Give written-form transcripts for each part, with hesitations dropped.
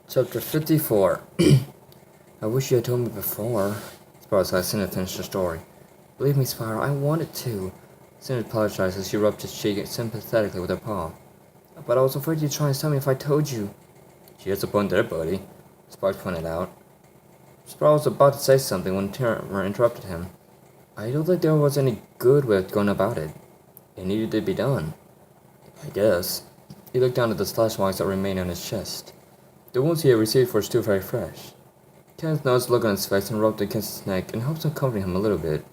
Chapter 54. I wish you had told me before. Spyro said as Cinder finished her story. Believe me, Spyro, I wanted to. Cinder apologized as she rubbed his cheek sympathetically with her paw. But I was afraid you'd try and stop me if I told you. She has a point there, buddy, Spyro pointed out. Spyro was about to say something when Terra interrupted him. I don't think there was any good way of going about it. It needed to be done. I guess. He looked down at the slash marks that remained on his chest. The wounds he had received were still very fresh. Kenneth noticed the look on his face and rubbed against his neck in hopes of comforting him a little bit.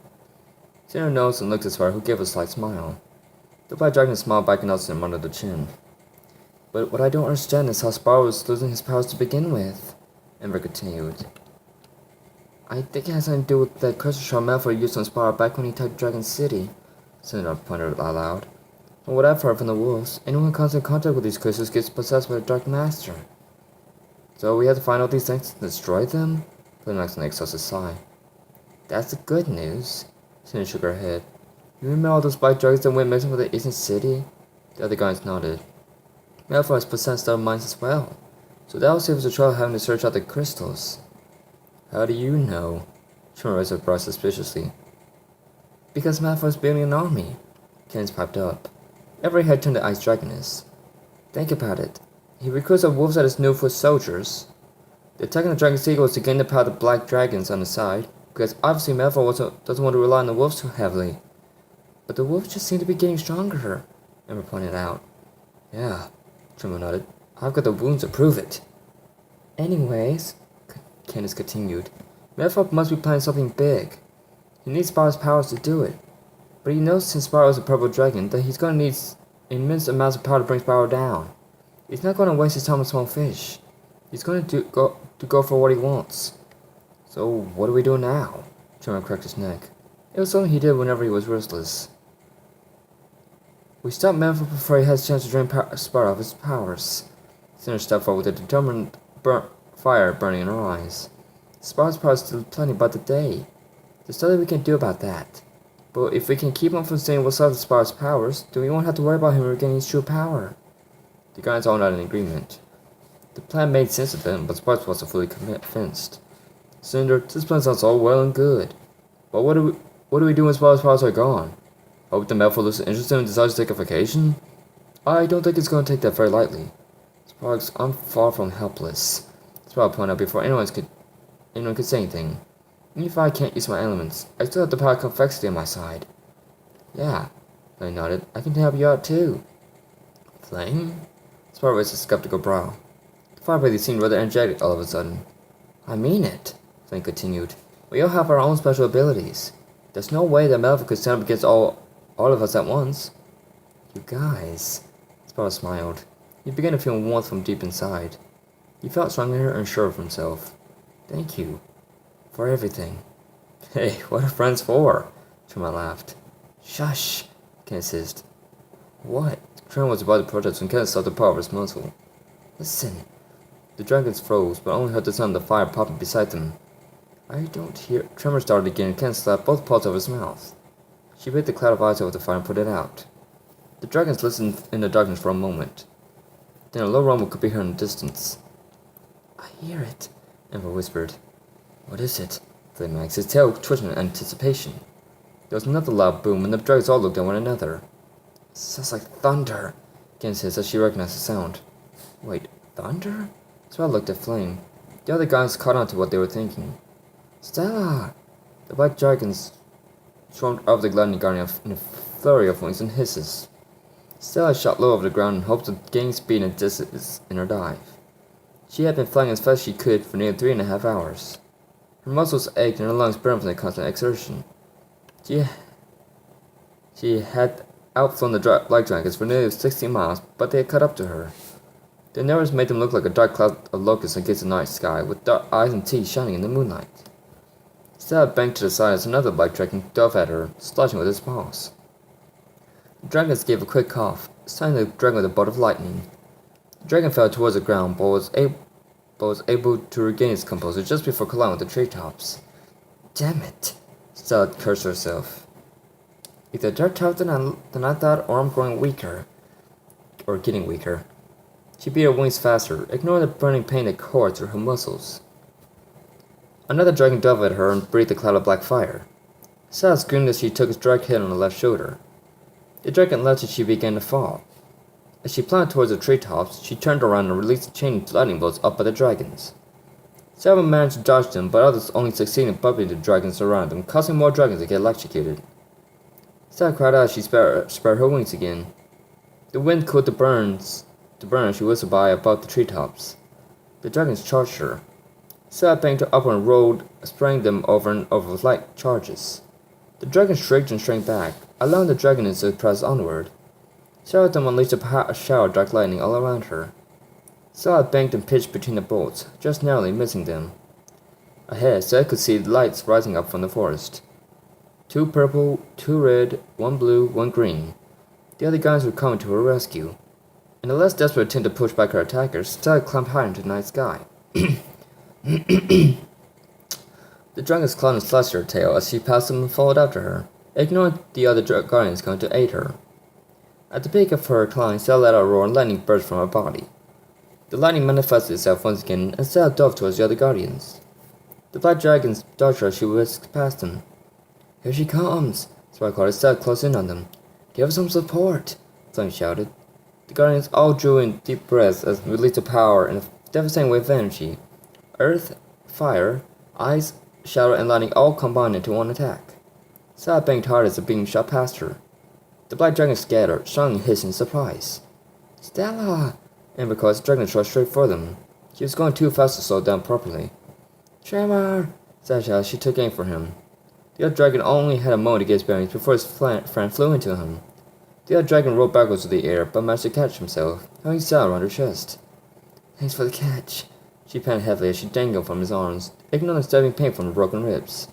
Sarah noticed and looked at Spyro, who gave a slight smile. The black dragon smiled back and nodded him under the chin. But what I don't understand is how Spyro was losing his powers to begin with, Ember continued. I think it has something to do with that crystal shell Malfoy used on Spyro back when he attacked Dragon City, Cinder pointed out loud. From what I've heard from the wolves, anyone who comes in contact with these crystals gets possessed by the Dark Master. So we have to find out these things and destroy them? Flynn an exhausted sigh. That's the good news. Cinder shook her head. You remember all those black dragons that went missing from the Eastern City? The other guys nodded. Malfoy has possessed our minds as well. So that will save us the trouble of having to search out the crystals. How do you know? Trimmer raised her brow suspiciously. Because Malfoy is building an army. Kenneth piped up. Every head turned to Ice Dragoness. Think about it. He recruits the wolves as his new foot soldiers. The attack on the Dragon City was to gain the power of the black dragons on the side, because obviously Malfoy doesn't want to rely on the wolves too heavily. But the wolves just seem to be getting stronger, Emma pointed out. Yeah, Trimmer nodded. I've got the wounds to prove it. Anyways, Candace continued, Malfoy must be planning something big. He needs Spyro's powers to do it. But he knows since Spyro is a purple dragon that he's going to need immense amounts of power to bring Spyro down. He's not going to waste his time on small fish. He's going to go for what he wants. So what do we do now? Trimmer cracked his neck. It was something he did whenever he was restless. We stop Malfoy before he has a chance to drain Spyro of his powers. Cinder stepped forward with a determined fire burning in her eyes. Spyro's powers still plenty by the day. There's nothing we can do about that. But if we can keep him from seeing what's up with Spyro's powers, then we won't have to worry about him regaining his true power. The guys all nodded in agreement. The plan made sense to them, but Spyro wasn't fully convinced. Cinder, this plan sounds all well and good. But what do we do when Spyro's powers are gone? Hope the Malfoy loses interest in him and decides to take a vacation? I don't think it's going to take that very lightly. Sparks, I'm far from helpless. Spyro pointed out before anyone could say anything. Even if I can't use my elements, I still have the power of convexity on my side. Yeah, Flame nodded. I can help you out too. Flame? Spyro raised a skeptical brow. The firebreather seemed rather energetic all of a sudden. I mean it, Flame continued. We all have our own special abilities. There's no way that Malfoy could stand up against all of us at once. You guys, Spyro smiled. He began to feel warmth from deep inside. He felt stronger and sure of himself. Thank you. For everything. Hey, what are friends for? Trimmer laughed. Shush, Kenneth hissed. What? Trimmer was about to protest when Kenneth stopped the power of his muzzle. Listen. The dragons froze, but only heard the sound of the fire popping beside them. I don't hear. Tremor started again and Kenneth slapped both paws over his mouth. She bit the cloud of ice over the fire and put it out. The dragons listened in the darkness for a moment. Then a low rumble could be heard in the distance. I hear it, Ember whispered. What is it? Flame asked, his tail twitching in anticipation. There was another loud boom, and the dragons all looked at one another. It sounds like thunder, Kenneth said as she recognized the sound. Wait, thunder? So I looked at Flame. The other guys caught on to what they were thinking. Stella! The black dragons swarmed over the gliding garden in a flurry of wings and hisses. Stella shot low over the ground in hopes of gaining speed and distance in her dive. She had been flying as fast as she could for nearly 3.5 hours. Her muscles ached and her lungs burned from the constant exertion. She had outflown the black dragons for nearly 60 miles, but they had caught up to her. Their nerves made them look like a dark cloud of locusts against the night sky, with dark eyes and teeth shining in the moonlight. Stella banked to the side as another black dragon dove at her, slashing with its paws. The dragons gave a quick cough, striking the dragon with a bolt of lightning. The dragon fell towards the ground, but was able to regain its composure just before colliding with the treetops. Damn it, Stella cursed herself. Either they're tougher than I thought, or I'm growing weaker. Or getting weaker. She beat her wings faster, ignoring the burning pain that coursed through her muscles. Another dragon dove at her and breathed a cloud of black fire. Sarah screamed as she took a direct hit on the left shoulder. The dragon left as she began to fall. As she plunged towards the treetops, she turned around and released a chain of lightning bolts up by the dragons. Several managed to dodge them, but others only succeeded in bumping the dragons around them, causing more dragons to get electrocuted. Sarah cried out as she spread her wings again. The wind cooled the burn as she whistled by above the treetops. The dragons charged her. Sarah banged her upward and rolled, spraying them over and over with light charges. The dragons shrieked and shrank back, allowing the dragons to press onward. Several of them unleashed a shower of dark lightning all around her. Sarah banked and pitched between the bolts, just narrowly missing them. Ahead, Sarah could see lights rising up from the forest. 2 purple, 2 red, 1 blue, 1 green. The other guys were coming to her rescue. In a less desperate attempt to push back her attackers, Stella climbed higher into the night sky. The dragons clawed and slashed her tail as she passed them and followed after her, ignoring the other guardians coming to aid her. At the peak of her climb, Stella let out a roar and lightning burst from her body. The lightning manifested itself once again, and Stella dove towards the other guardians. The black dragons dodged her as she whisked past them. "Here she comes!" Spyro called as Stella closed in on them. "Give us some support!" Flame shouted. The guardians all drew in deep breaths as released the power in a devastating wave of energy. Earth, fire, ice, shadow, and lightning all combined into one attack. Stella banged hard as the beam shot past her. The black dragons scattered, shouting and hissing in surprise. "Stella!" Amber called as the dragon shot straight for them. She was going too fast to slow down properly. "Tremor!" Stella shouted as she took aim for him. The other dragon only had a moment to get his bearings before his friend flew into him. The other dragon rolled backwards through the air, but managed to catch himself, having Stella around her chest. "Thanks for the catch," she panted heavily as she dangled from his arms, ignoring the stabbing pain from the broken ribs.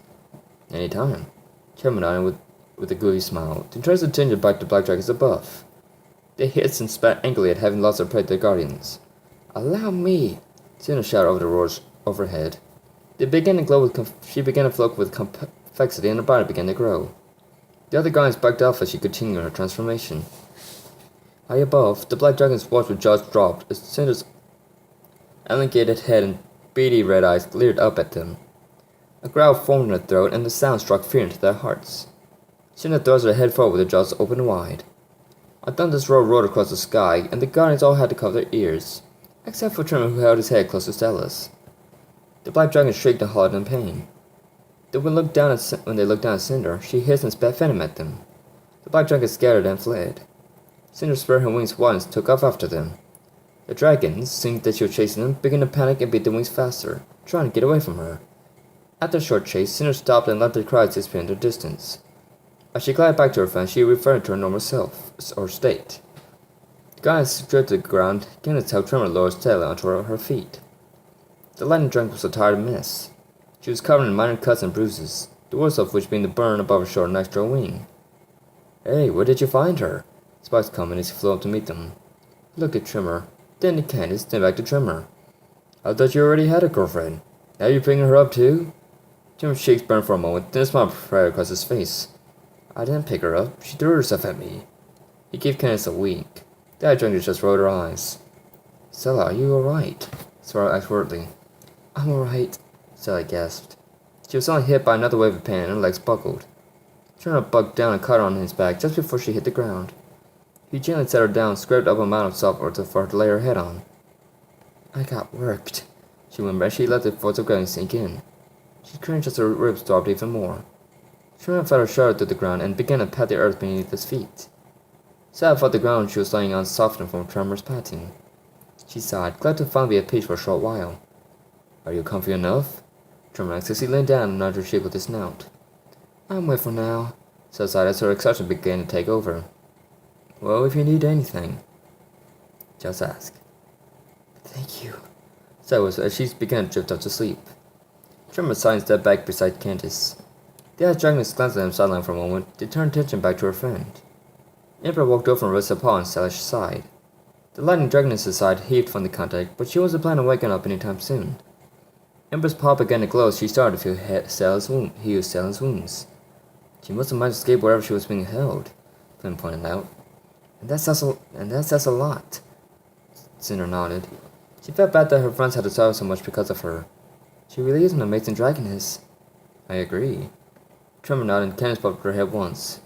"Any time," Tremor nodded with a gooey smile, then tries to tinge and bite the black dragons above. They hissed and spat angrily at having lost their prey to their guardians. "Allow me!" Cinder shouted over the roars overhead. She began to float with complexity, and her body began to grow. The other guardians backed off as she continued her transformation. High above, the black dragons watched with jaws dropped as Cinder's elongated head and beady red eyes glared up at them. A growl formed in her throat, and the sound struck fear into their hearts. Cinder thrust her head forward with her jaws open wide. A thunderous roar roared across the sky, and the guardians all had to cover their ears, except for Tremor, who held his head close to Stella's. The black dragon shrieked and hollered in pain. When they looked down at Cinder, she hissed and spat venom at them. The black dragon scattered and fled. Cinder spread her wings wide and took off after them. The dragons, seeing that she was chasing them, began to panic and beat their wings faster, trying to get away from her. After a short chase, Cinder stopped and let their cries disappear in the distance. As she glided back to her friend, she returned to her normal self, or state. The guardians stripped to the ground, again to help Tremor lower Stella onto her feet. The lightning dragon was a tired mess. She was covered in minor cuts and bruises, the worst of which being the burn above her shoulder next to her wing. "Hey, where did you find her?" Spikes commented as he flew up to meet them. He looked at Tremor, then to Candace, then back to Tremor. "I thought you already had a girlfriend. Now you're bringing her up too?" Tremor's cheeks burned for a moment, then a smile spread across his face. "I didn't pick her up. She threw herself at me." He gave Candace a wink. The other dragon just rolled her eyes. "Stella, are you alright?" Spyro asked worriedly. "I'm alright," Stella gasped. She was suddenly hit by another wave of pain and her legs buckled. Tremor bucked down and caught her on his back just before she hit the ground. He gently set her down and scraped up a mound of soft earth for her to lay her head on. "I got worked," she whispered as she let the force of gravity sink in. She cringed as her ribs throbbed even more. Tremor felt her shudder to the ground and began to pat the earth beneath his feet. Stella felt the ground she was laying on soften from Tremor's patting. She sighed, glad to finally be at peace for a short while. "Are you comfy enough?" Tremor asked as he leaned down and nodded her cheek with his snout. "I'm wet for now," Stella sighed as her exhaustion began to take over. "Well, if you need anything, just ask." "Thank you," Stella whispered as she began to drift off to sleep. Tremor sighed and stepped back beside Candace. The other dragon glanced at him sideline for a moment, then turned attention back to her friend. Emperor walked over and rested a paw on Stella's side. The lightning dragon at his side heaved from the contact, but she wasn't planning on waking up anytime soon. Ember's paw began to glow as she started to feel Stella's wounds. She must have managed to escape wherever she was being held, Flynn pointed out. And that says a lot. Cinder nodded. She felt bad that her friends had to suffer so much because of her. She really is an amazing dragoness. I agree. Tremor nodded and Candace bobbed her head once.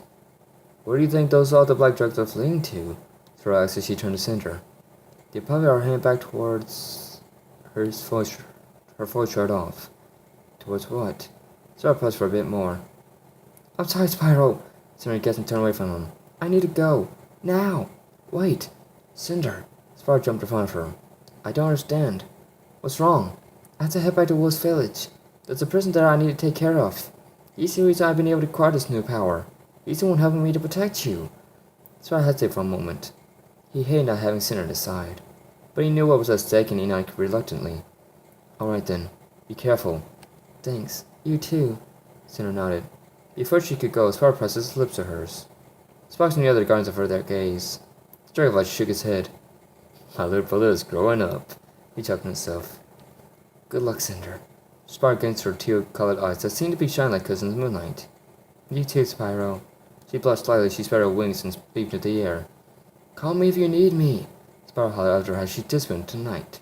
Where do you think those other black dragons are fleeing to? Spyro asked as she turned to Cinder. They probably are heading back towards her full shirt off. Towards what? Spyro paused for a bit more. I'm sorry, Spyro. Cinder gets and turned away from him. I need to go. Now. Wait. Cinder. Spyro jumped in front of her. I don't understand. What's wrong? I have to head back to Wolf's village. There's a person there I need to take care of. He's the reason I've been able to acquire this new power. He's the one helping me to protect you. Spyro hesitated for a moment. He hated not having Cinder at his side, but he knew what was at stake and he nodded reluctantly. Alright then. Be careful. Thanks. You too. Cinder nodded. Before she could go, Spyro pressed his lips to hers. Sparks and the other guardians averted their gaze. Dragonfly shook his head. My little brother is growing up. He chuckled to himself. Good luck, Cinder. Spyro gazed her teal-colored eyes that seemed to be shining like cousins in the moonlight. You too, Spyro. She blushed slightly as she spread her wings and leaped into the air. Call me if you need me. Spyro hollered after her as she disappeared into the night.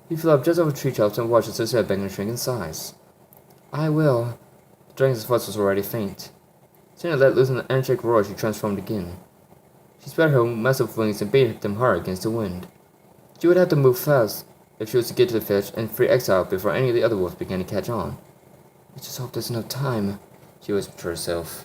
He flew up just over tree tops and watched his sister head begin to shrink in size. I will. The dragon's voice was already faint. Cinder let loose an energetic roar as she transformed again. She spread her massive wings and beat them hard against the wind. She would have to move fast if she was to get to the village and free Exile before any of the other wolves began to catch on. I just hope there's enough time, she whispered to herself.